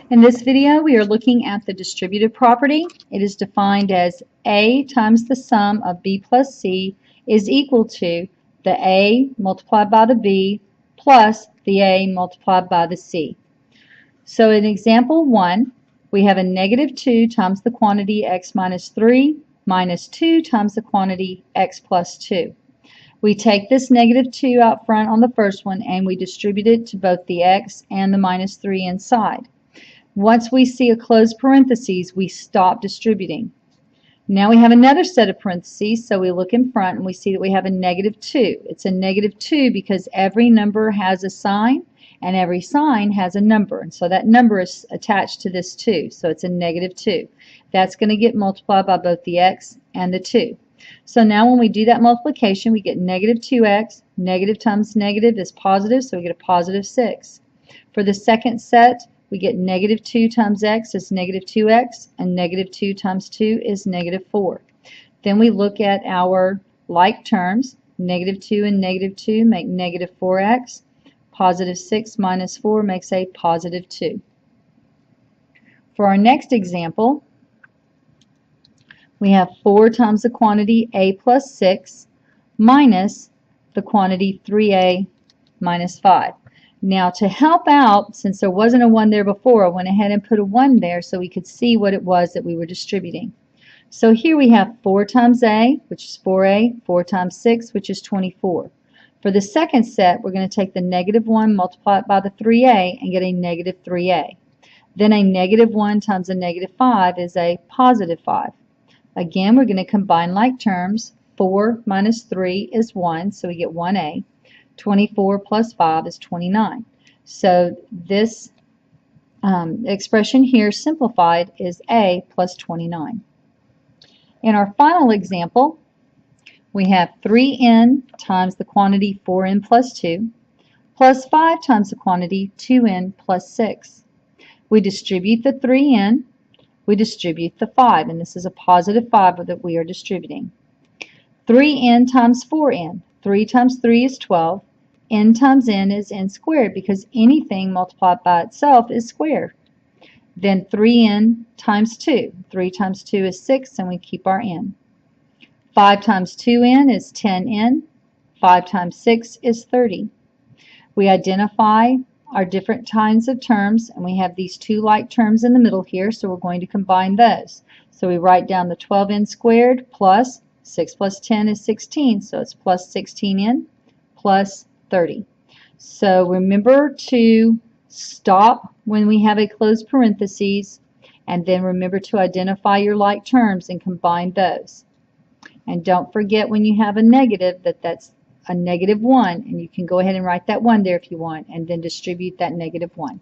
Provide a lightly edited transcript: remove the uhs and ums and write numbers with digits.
In this video, we are looking at the distributive property. It is defined as A times the sum of B plus C is equal to the A multiplied by the B plus the A multiplied by the C. So in example 1, we have a negative 2 times the quantity x minus 3 minus 2 times the quantity x plus 2. We take this negative 2 out front on the first one and we distribute it to both the x and the minus 3 inside. Once we see a closed parentheses, we stop distributing. Now we have another set of parentheses, so we look in front and we see that we have a negative 2. It's a negative 2 because every number has a sign and every sign has a number. And so that number is attached to this 2, so it's a negative 2. That's going to get multiplied by both the x and the 2. So now when we do that multiplication, we get negative 2x. Negative times negative is positive, so we get a positive 6. For the second set, we get negative 2 times x is negative 2x, and negative 2 times 2 is negative 4. Then we look at our like terms. Negative 2 and negative 2 make negative 4x. Positive 6 minus 4 makes a positive 2. For our next example, we have 4 times the quantity a plus 6 minus the quantity 3a minus 5. Now to help out, since there wasn't a 1 there before, I went ahead and put a 1 there so we could see what it was that we were distributing. So here we have 4 times a, which is 4a, 4 times 6, which is 24. For the second set, we're going to take the negative 1, multiply it by the 3a, and get a negative 3a. Then a negative 1 times a negative 5 is a positive 5. Again, we're going to combine like terms. 4 minus 3 is 1, so we get 1a. 24 plus 5 is 29. So this expression here simplified is a plus 29. In our final example, we have 3n times the quantity 4n plus 2 plus 5 times the quantity 2n plus 6. We distribute the 3n, we distribute the 5, and this is a positive 5 that we are distributing. 3n times 4n. 3 times 3 is 12. N times n is n squared because anything multiplied by itself is squared. Then 3n times 2. 3 times 2 is 6, and we keep our n. 5 times 2n is 10n. 5 times 6 is 30. We identify our different kinds of terms, and we have these two like terms in the middle here, so we're going to combine those. So we write down the 12n squared plus 6 plus 10 is 16, so it's plus 16n plus 30. So remember to stop when we have a closed parentheses, and then remember to identify your like terms and combine those. And don't forget when you have a negative that that's a negative 1, and you can go ahead and write that 1 there if you want, and then distribute that negative 1.